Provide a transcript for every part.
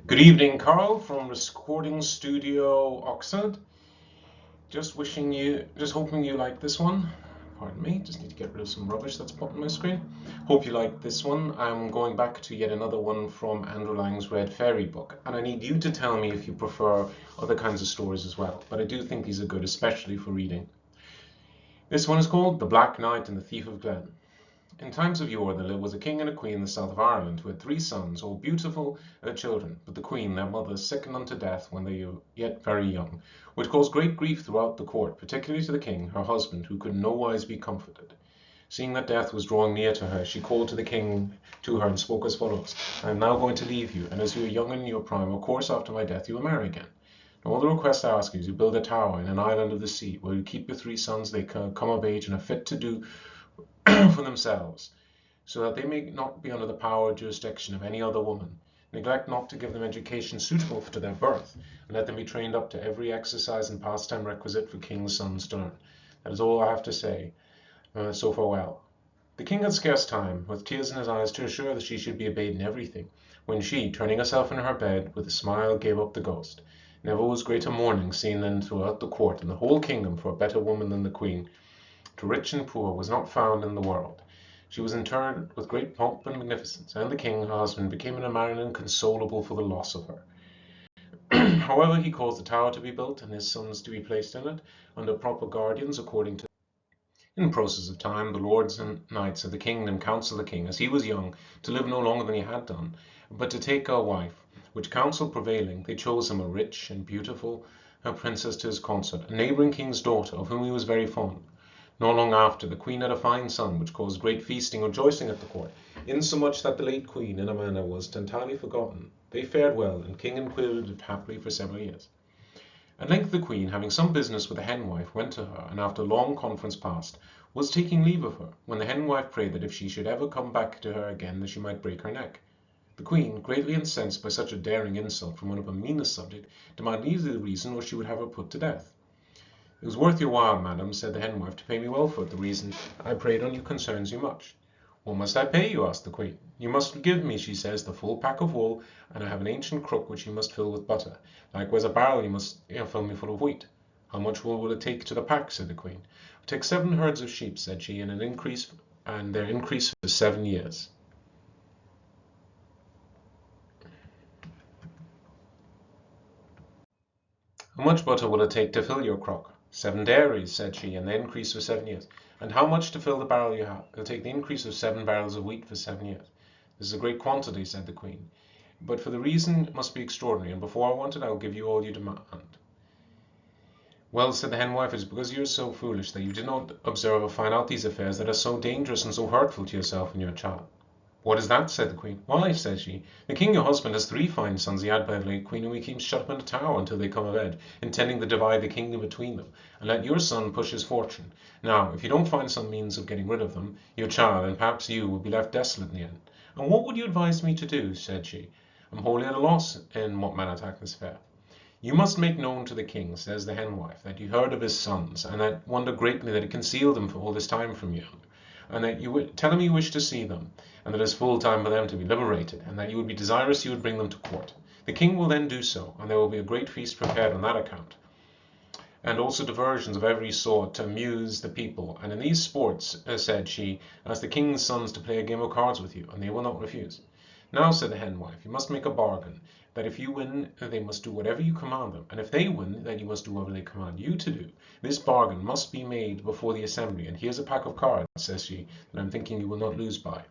Good evening, Carl from Recording Studio Oxford. Just hoping you like this one. Pardon me, just need to get rid of some rubbish that's popped on my screen. Hope you like this one. I'm going back to yet another one from Andrew Lang's Red Fairy book, and I need you to tell me if you prefer other kinds of stories as well, but I do think these are good, especially for reading. This one is called The Black Knight and the Thief of Glen. In times of yore there was a king and a queen in the south of Ireland who had 3 sons, all beautiful children, but the queen, their mother, sickened unto death when they were yet very young, which caused great grief throughout the court, particularly to the king, her husband, who could in no wise be comforted. Seeing that death was drawing near to her, she called to the king to her and spoke as follows: I am now going to leave you, and as you are young and in your prime, of course after my death you will marry again. Now all the request I ask you is you build a tower in an island of the sea, where you keep your 3 sons, they come of age and are fit to do for themselves, so that they may not be under the power or jurisdiction of any other woman. Neglect not to give them education suitable to their birth, and let them be trained up to every exercise and pastime requisite for king's sons to learn. That is all I have to say. So farewell. The king had scarce time, with tears in his eyes, to assure that she should be obeyed in everything, when she, turning herself in her bed, with a smile gave up the ghost. Never was greater mourning seen than throughout the court and the whole kingdom for a better woman than the queen, to rich and poor, was not found in the world. She was interred with great pomp and magnificence, and the king, her husband, became in a manner inconsolable for the loss of her. However, he caused the tower to be built, and his sons to be placed in it, under proper guardians, according to. In process of time, the lords and knights of the kingdom counselled the king, as he was young, to live no longer than he had done, but to take a wife, which counsel prevailing, they chose him a rich and beautiful princess to his consort, a neighbouring king's daughter, of whom he was very fond. Not long after, the queen had a fine son, which caused great feasting and rejoicing at the court, insomuch that the late queen, in a manner, was entirely forgotten. They fared well, and king and queen lived happily for several years. At length the queen, having some business with the henwife, went to her, and after long conference past, was taking leave of her, when the henwife prayed that if she should ever come back to her again, that she might break her neck. The queen, greatly incensed by such a daring insult from one of her meanest subject, demanded either the reason, or she would have her put to death. It was worth your while, madam, said the henwife, to pay me well for it. The reason I prayed on you concerns you much. What must I pay you? asked the queen. You must give me, she says, the full pack of wool, and I have an ancient crook which you must fill with butter. Likewise a barrel you must fill me full of wheat. How much wool will it take to the pack? said the queen. I'll take 7 herds of sheep, said she, and their increase for 7 years. How much butter will it take to fill your crock? 7 dairies, said she, and the increase for 7 years. And how much to fill the barrel you have? It'll take the increase of 7 barrels of wheat for 7 years. This is a great quantity, said the queen, but for the reason it must be extraordinary, and before I want it, I will give you all you demand. Well, said the henwife, it is because you are so foolish that you did not observe or find out these affairs that are so dangerous and so hurtful to yourself and your child. What is that? said the queen. Why, said she, the king your husband has 3 fine sons he had by the late queen, whom he keeps shut up in a tower until they come of age, intending to divide the kingdom between them, and let your son push his fortune. Now, if you don't find some means of getting rid of them, your child, and perhaps you, will be left desolate in the end. And what would you advise me to do? said she. I'm wholly at a loss in what manner to act this affair. You must make known to the king, says the henwife, that you heard of his sons, and that wonder greatly that he concealed them for all this time from you, and that you tell him you wish to see them, and that it is full time for them to be liberated, and that you would be desirous you would bring them to court. The king will then do so, and there will be a great feast prepared on that account, and also diversions of every sort to amuse the people. And in these sports, said she, ask the king's sons to play a game of cards with you, and they will not refuse. Now, said the henwife, you must make a bargain, that if you win, they must do whatever you command them, and if they win, then you must do whatever they command you to do. This bargain must be made before the assembly, and here's a pack of cards, says she, that I'm thinking you will not lose by.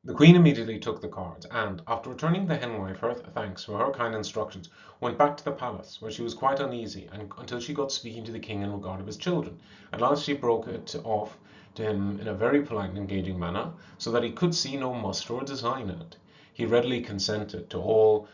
The queen immediately took the cards, and, after returning the henwife her thanks for her kind instructions, went back to the palace, where she was quite uneasy until she got speaking to the king in regard of his children. At last she broke it off to him in a very polite and engaging manner, so that he could see no muster or design in it. He readily consented to all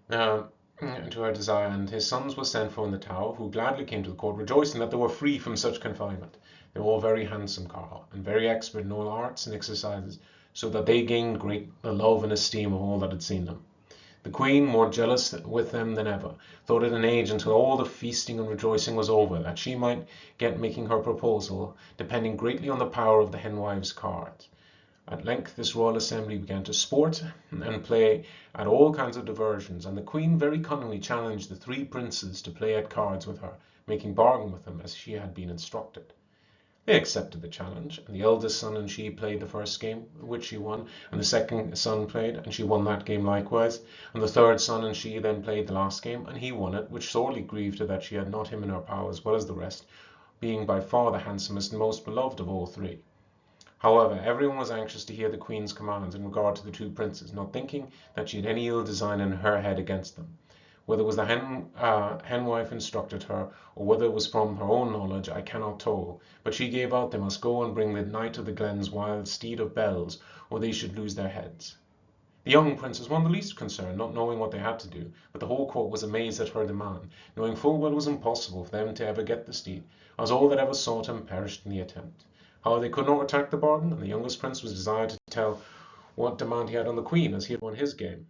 to her desire, and his sons were sent for in the tower, who gladly came to the court, rejoicing that they were free from such confinement. They were all very handsome, Carl, and very expert in all arts and exercises, so that they gained great love and esteem of all that had seen them. The queen, more jealous with them than ever, thought it an age until all the feasting and rejoicing was over, that she might get making her proposal, depending greatly on the power of the henwife's cards. At length this royal assembly began to sport and play at all kinds of diversions, and the queen very cunningly challenged the three princes to play at cards with her, making bargain with them as she had been instructed. They accepted the challenge, and the eldest son and she played the first game, which she won, and the second son played, and she won that game likewise, and the third son and she then played the last game, and he won it, which sorely grieved her that she had not him in her power as well as the rest, being by far the handsomest and most beloved of all three. However, everyone was anxious to hear the queen's commands in regard to the two princes, not thinking that she had any ill design in her head against them. Whether it was the henwife instructed her, or whether it was from her own knowledge, I cannot tell, but she gave out they must go and bring the knight of the Glen's wild steed of bells, or they should lose their heads. The young princes were the least concerned, not knowing what they had to do, but the whole court was amazed at her demand, knowing full well it was impossible for them to ever get the steed, as all that ever sought him perished in the attempt. However, they could not retract the bargain, and the youngest prince was desired to tell what demand he had on the queen, as he had won his game.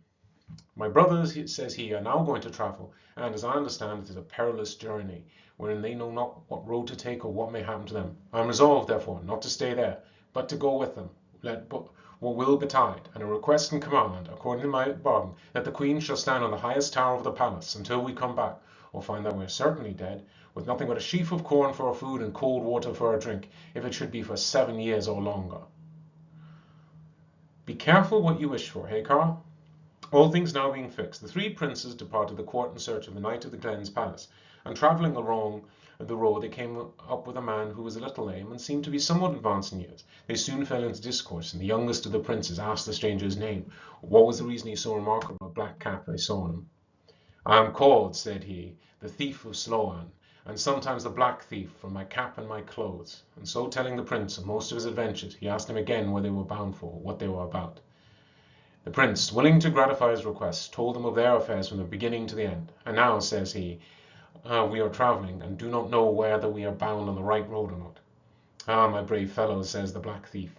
My brothers, says he, are now going to travel, and as I understand it is a perilous journey, wherein they know not what road to take or what may happen to them. I am resolved, therefore, not to stay there, but to go with them, let what will betide, and a request and command, according to my bargain, that the queen shall stand on the highest tower of the palace until we come back, or find that we are certainly dead, with nothing but a sheaf of corn for our food and cold water for our drink, if it should be for 7 years or longer. Be careful what you wish for, hey, Carl? All things now being fixed, the three princes departed the court in search of the knight of the Glen's palace, and travelling along the road they came up with a man who was a little lame and seemed to be somewhat advanced in years. They soon fell into discourse, and the youngest of the princes asked the stranger his name, what was the reason he so remarkable a black cap they saw on him. I am called, said he, the thief of Sloan, and sometimes the black thief, from my cap and my clothes. And so telling the prince of most of his adventures, he asked him again where they were bound for, what they were about. The prince, willing to gratify his request, told them of their affairs from the beginning to the end. And now, says he, we are travelling, and do not know whether we are bound on the right road or not. Ah, my brave fellow, says the black thief,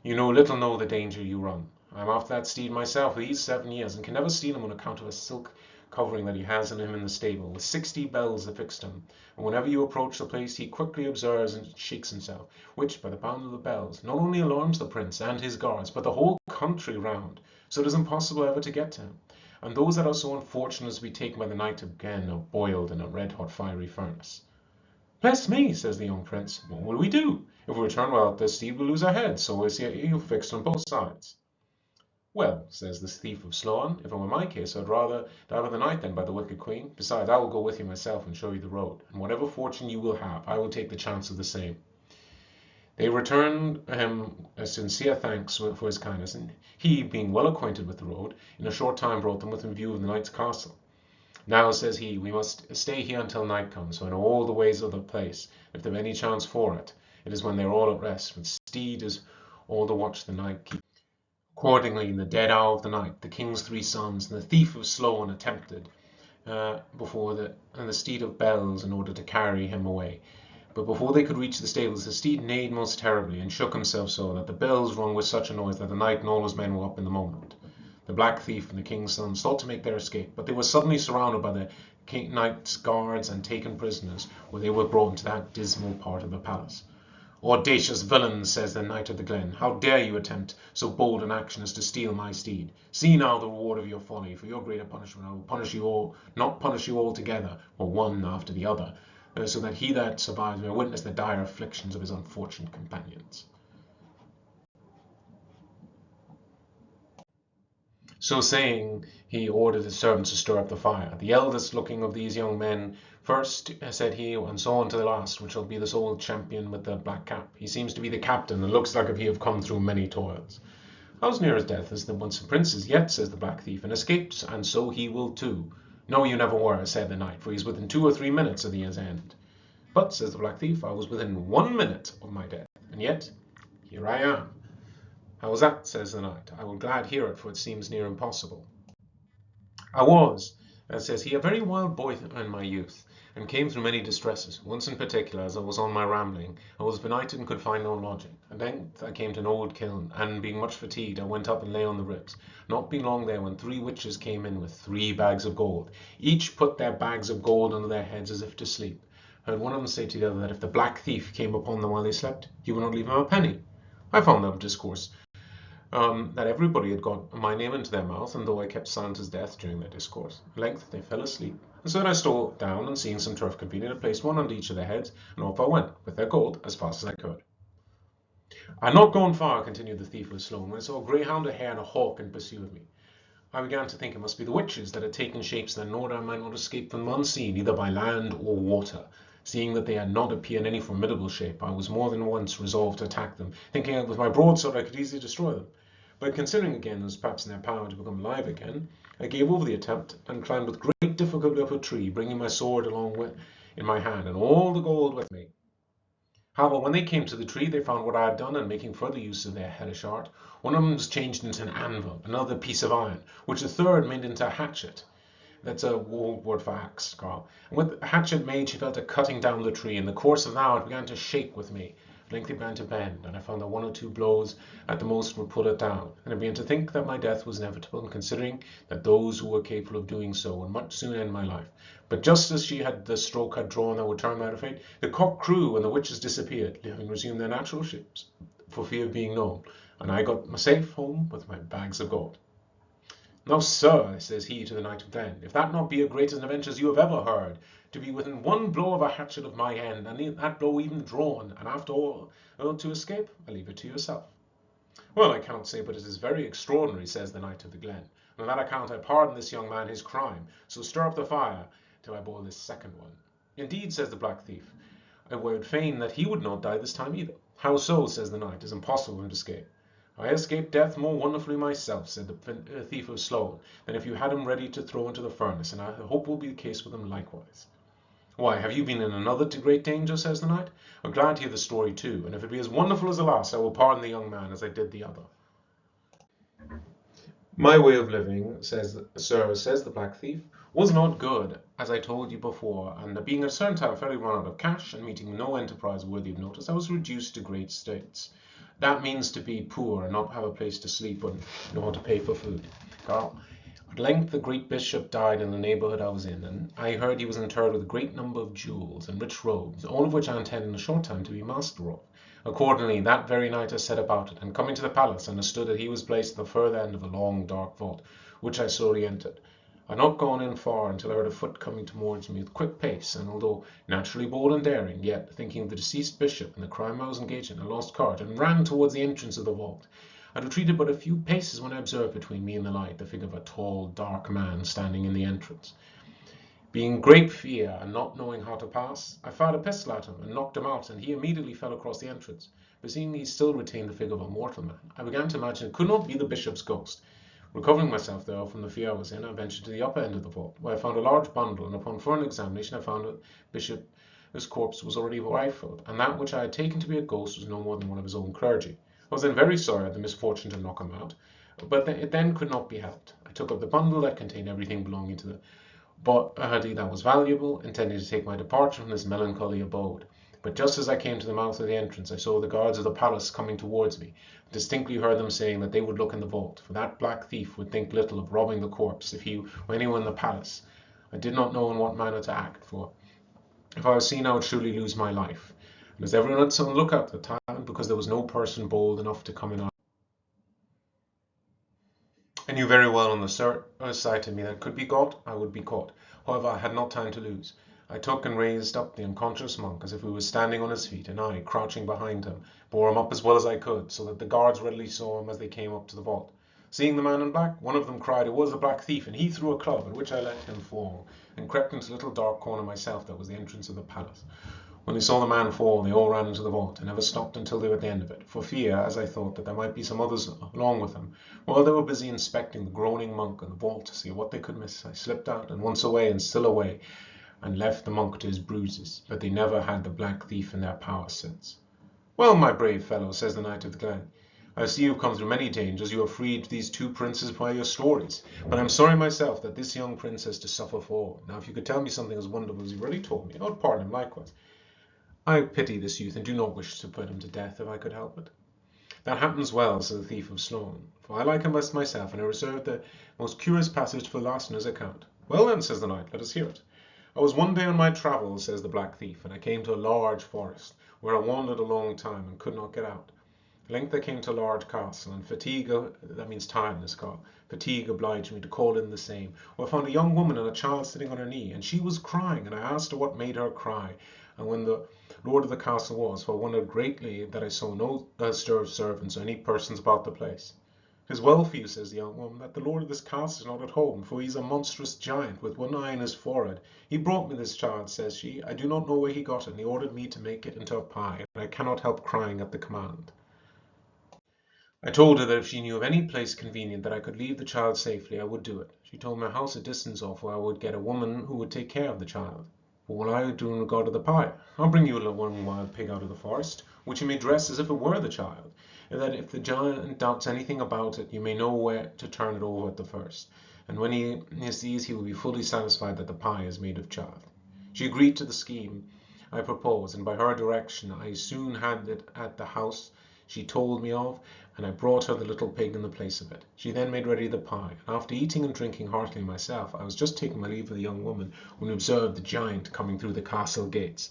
you little know the danger you run. I am after that steed myself these 7 years, and can never steal him on account of a silk covering that he has in him in the stable, with 60 bells affixed him, and whenever you approach the place he quickly observes and shakes himself, which, by the bound of the bells, not only alarms the prince and his guards, but the whole country round, so it is impossible ever to get to him, and those that are so unfortunate as to be taken by the night of Glen are boiled in a red-hot fiery furnace. Bless me, says the young prince, what will we do? If we return without this steed, we'll lose our heads, so is he fixed on both sides. Well, says this thief of Sloan, if it were my case, I'd rather die by the night than by the wicked queen. Besides, I will go with you myself and show you the road, and whatever fortune you will have, I will take the chance of the same. They returned him sincere thanks for his kindness, and he, being well acquainted with the road, in a short time brought them within view of the knight's castle. Now, says he, we must stay here until night comes, so I know all the ways of the place. If there be any chance for it, it is when they are all at rest, with steed is all the watch the night keeps. Accordingly, in the dead hour of the night, the king's 3 sons and the thief of Sloan attempted before the steed of bells in order to carry him away. But before they could reach the stables, the steed neighed most terribly and shook himself so that the bells rung with such a noise that the knight and all his men were up in the moment. The black thief and the king's sons sought to make their escape, but they were suddenly surrounded by the knight's guards and taken prisoners, where they were brought into that dismal part of the palace. Audacious villains, says the knight of the Glen, how dare you attempt so bold an action as to steal my steed? See now the reward of your folly. For your greater punishment I will punish you all, not punish you all together, but one after the other, so that he that survives may witness the dire afflictions of his unfortunate companions. So saying, he ordered his servants to stir up the fire. The eldest looking of these young men first, said he, and so on to the last, which shall be this old champion with the black cap. He seems to be the captain, and looks like if he have come through many toils. I was near his death as the once a prince's yet, says the black thief, and escaped, and so he will too. No, you never were, said the knight, for he is within 2 or 3 minutes of the year's end. But, says the black thief, I was within 1 minute of my death, and yet here I am. How was that, says the knight? I will glad hear it, for it seems near impossible. I was, says he, a very wild boy in my youth, and came through many distresses. Once in particular, as I was on my rambling, I was benighted and could find no lodging. At length I came to an old kiln, and being much fatigued, I went up and lay on the ribs. Not being long there, when 3 witches came in with 3 bags of gold. Each put their bags of gold under their heads as if to sleep. I heard one of them say to the other that if the black thief came upon them while they slept, he would not leave them a penny. I found them discourse that everybody had got my name into their mouth, and though I kept silent as death during their discourse, at length they fell asleep. And so then I stole down, and seeing some turf convenient, I placed one under each of their heads, and off I went, with their gold, as fast as I could. I had not gone far, continued the thief with Sloane, when I saw a greyhound, a hare, and a hawk in pursuit of me. I began to think it must be the witches that had taken shapes that in order I might not escape them unseen, either by land or water. Seeing that they had not appeared in any formidable shape, I was more than once resolved to attack them, thinking that with my broadsword I could easily destroy them. But considering again it was perhaps in their power to become alive again, I gave over the attempt and climbed with great difficulty up a tree, bringing my sword along in my hand and all the gold with me. However, when they came to the tree, they found what I had done, and making further use of their hellish art, one of them was changed into an anvil, another piece of iron, which a third made into a hatchet. That's a old word for axe, Carl. And with the hatchet made, she fell to cutting down the tree. In the course of an hour, it began to shake with me. At length it began to bend, and I found that one or two blows at the most would pull it down. And I began to think that my death was inevitable, and considering that those who were capable of doing so would much sooner end my life. But just as the stroke had drawn that would turn my fate, the cock crew and the witches disappeared, having resumed their natural shapes, for fear of being known. And I got safe home with my bags of gold. Now, sir, says he to the Knight of Glen, if that not be as great an adventure as you have ever heard, to be within one blow of a hatchet of my hand, and that blow even drawn, and after all to escape, I leave it to yourself. Well, I cannot say but it is very extraordinary, says the Knight of the Glen, and on that account I pardon this young man his crime, so stir up the fire till I boil this second one. Indeed, says the black thief, I would fain that he would not die this time either. How so, says the knight, it is impossible for him to escape. I escaped death more wonderfully myself, said the thief of Sloane, than if you had him ready to throw into the furnace, and I hope will be the case with him likewise. Why, have you been in another great danger, says the knight? I'm glad to hear the story too, and if it be as wonderful as the last, I will pardon the young man as I did the other. My way of living, says the black thief, was not good, as I told you before, and being at a certain time fairly run out of cash, and meeting no enterprise worthy of notice, I was reduced to great straits. That means to be poor and not have a place to sleep and know how to pay for food. Carl, at length the great bishop died in the neighbourhood I was in, and I heard he was interred with a great number of jewels and rich robes, all of which I intend in a short time to be master of. Accordingly, that very night I set about it, and coming to the palace, understood that he was placed at the further end of a long dark vault, which I slowly entered. I had not gone in far until I heard a foot coming towards me with quick pace, and although naturally bold and daring, yet thinking of the deceased bishop and the crime I was engaged in, I lost courage and ran towards the entrance of the vault. I had retreated but a few paces when I observed between me and the light the figure of a tall, dark man standing in the entrance. Being in great fear and not knowing how to pass, I fired a pistol at him and knocked him out, and he immediately fell across the entrance. But seeing he still retained the figure of a mortal man, I began to imagine it could not be the bishop's ghost. Recovering myself, therefore, from the fear I was in, I ventured to the upper end of the vault, where I found a large bundle, and upon further examination I found that Bishop's corpse was already rifled, and that which I had taken to be a ghost was no more than one of his own clergy. I was then very sorry I had the misfortune to knock him out, but it then could not be helped. I took up the bundle that contained everything belonging to the body that was valuable, intending to take my departure from this melancholy abode. But just as I came to the mouth of the entrance, I saw the guards of the palace coming towards me. I distinctly heard them saying that they would look in the vault, for that black thief would think little of robbing the corpse if he were anyone in the palace. I did not know in what manner to act, for if I was seen I would surely lose my life. And as everyone had some look at the time, because there was no person bold enough to come in. I knew very well on the sight of me that could be got, I would be caught. However, I had not time to lose. I took and raised up the unconscious monk as if he was standing on his feet, and I, crouching behind him, bore him up as well as I could, so that the guards readily saw him as they came up to the vault. Seeing the man in black, one of them cried it was the black thief, and he threw a club, at which I let him fall, and crept into a little dark corner myself that was the entrance of the palace. When they saw the man fall, they all ran into the vault, and never stopped until they were at the end of it, for fear, as I thought, that there might be some others along with them. While they were busy inspecting the groaning monk and the vault to see what they could miss, I slipped out, and once away and still away, and left the monk to his bruises, but they never had the black thief in their power since. Well, my brave fellow, says the Knight of the Glen, I see you have come through many dangers. You have freed these two princes by your stories, but I am sorry myself that this young prince has to suffer for all. Now, if you could tell me something as wonderful as you already told me, I would pardon him likewise. I pity this youth, and do not wish to put him to death if I could help it. That happens well, said the thief of Sloane, for I like him best myself, and I reserved the most curious passage for last in his account. Well then, says the knight, let us hear it. I was one day on my travels, says the black thief, and I came to a large forest, where I wandered a long time and could not get out. At length I came to a large castle, and fatigue, that means tiredness, Carl, fatigue obliged me to call in the same. Well, I found a young woman and a child sitting on her knee, and she was crying, and I asked her what made her cry. And when the lord of the castle was, for I wondered greatly that I saw no stir of servants or any persons about the place. "It is well for you," says the young woman, "that the lord of this castle is not at home, for he is a monstrous giant with one eye in his forehead. He brought me this child," says she. "I do not know where he got it, and he ordered me to make it into a pie, and I cannot help crying at the command." I told her that if she knew of any place convenient that I could leave the child safely, I would do it. She told me a house a distance off where I would get a woman who would take care of the child. "What will I do in regard to the pie?" "I'll bring you one wild pig out of the forest, which you may dress as if it were the child, and that if the giant doubts anything about it, you may know where to turn it over at the first, and when he sees, he will be fully satisfied that the pie is made of child." She agreed to the scheme I proposed, and by her direction I soon had it at the house she told me of, and I brought her the little pig in the place of it. She then made ready the pie, and after eating and drinking heartily myself, I was just taking my leave of the young woman when I observed the giant coming through the castle gates.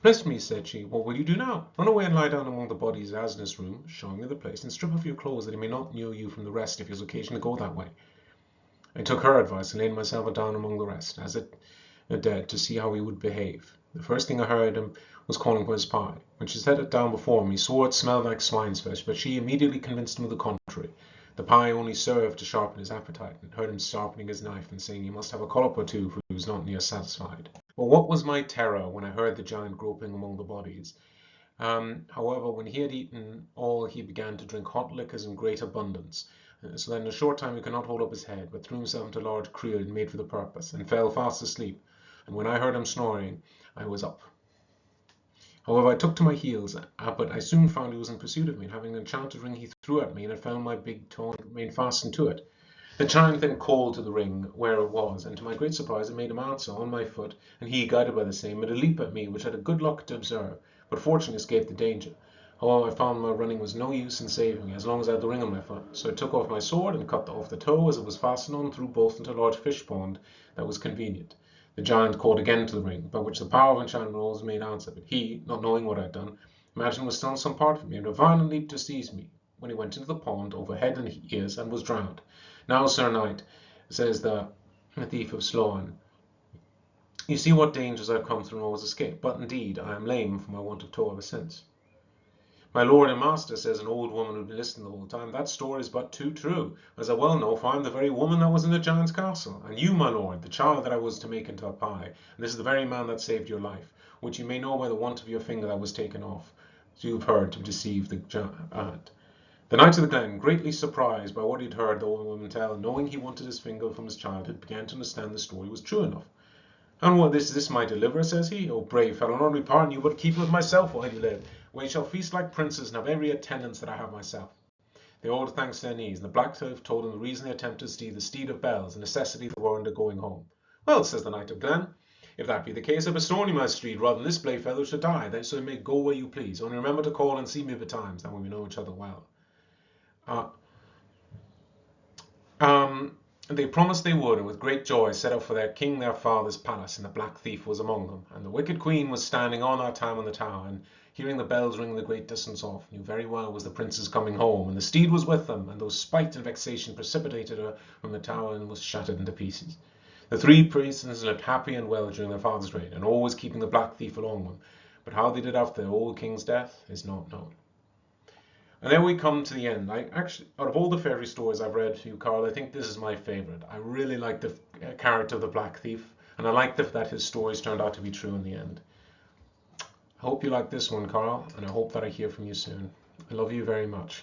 "Bless me," said she, "what will you do now?" "Run away and lie down among the bodies as in his room, showing me the place, and strip off your clothes that he may not know you from the rest if he has occasion to go that way." I took her advice and laid myself down among the rest, as it dead, to see how he would behave. The first thing I heard him was calling for his pie. When she set it down before me, he swore it smelled like swine's flesh, but she immediately convinced him of the contrary. The pie only served to sharpen his appetite, and heard him sharpening his knife and saying he must have a collop or two, for he was not near satisfied. Well, what was my terror when I heard the giant groping among the bodies? However, when he had eaten all, he began to drink hot liquors in great abundance. So that in a short time he could not hold up his head, but threw himself into a large creel made for the purpose, and fell fast asleep. And when I heard him snoring, I was up. However, I took to my heels, but I soon found he was in pursuit of me, and having an enchanted ring he threw at me, and I found my big toe remained fastened to it. The giant then called to the ring where it was, and to my great surprise it made him answer on my foot, and he, guided by the same, made a leap at me, which I had good luck to observe, but fortunately escaped the danger. However, I found my running was no use in saving me, as long as I had the ring on my foot, so I took off my sword and cut off the toe as it was fastened on, threw both into a large fish pond that was convenient. The giant called again to the ring, by which the power of enchantment always made answer, but he, not knowing what I had done, imagined it was still in some part of me, and a violent leap to seize me, when he went into the pond over head and ears, and was drowned. "Now, Sir Knight," says the thief of Sloan, "you see what dangers I have come through and always escaped, but indeed I am lame for my want of toe ever since." "My lord and master," says an old woman who had been listening the whole time, "that story is but too true, as I well know, for I am the very woman that was in the giant's castle, and you, my lord, the child that I was to make into a pie, and this is the very man that saved your life, which you may know by the want of your finger that was taken off, as you have heard, to deceive the giant." The Knight of the Glen, greatly surprised by what he had heard the old woman tell, knowing he wanted his finger from his childhood, began to understand the story was true enough. "And what is this my deliverer?" says he. "O brave fellow, not only pardon you, but keep with myself while you live, where you shall feast like princes and have every attendance that I have myself." They all thanked their knees, and the black thief told them the reason they attempted to steal the steed of bells, the necessity they were under going home. "Well," says the Knight of Glen, "if that be the case, I bestow on you my steed, rather than this brave fellow should die, that so you may go where you please. Only remember to call and see me betimes, that way we know each other well." Uh, They promised they would, and with great joy set out for their king their father's palace, and the black thief was among them. And the wicked queen was standing all that time on the tower, and hearing the bells ring the great distance off, knew very well was the princes coming home, and the steed was with them, and though spite and vexation precipitated her from the tower and was shattered into pieces. The three princes lived happy and well during their father's reign, and always keeping the black thief along them, but how they did after their old king's death is not known. And then we come to the end. I actually, out of all the fairy stories I've read for you, Carl, I think this is my favorite. I really like the character of the Black Thief, and I like that his stories turned out to be true in the end. I hope you like this one, Carl, and I hope that I hear from you soon. I love you very much.